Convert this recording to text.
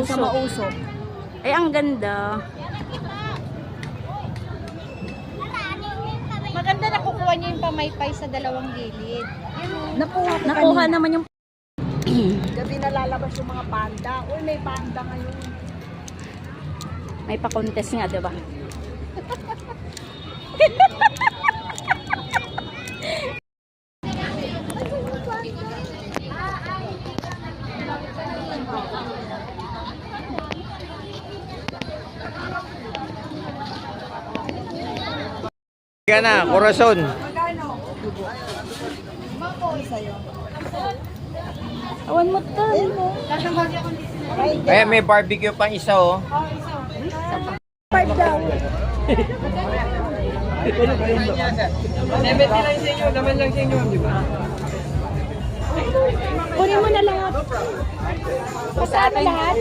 Sa mausok. Ay, ang ganda. Maganda na kukuha niya yung pamaypay sa dalawang gilid. Nakuha naman yung... Gabi na lalabas yung mga panda. Uy, may panda ngayon. May pa-contest nga, diba? Gana, corazon. Awan mo tayo. Kaya may barbecue pang isa oh. 5 daw. 70 lang sa inyo, naman lang sa inyo, di ba? Kunin mo na lahat. Pasaan lahat?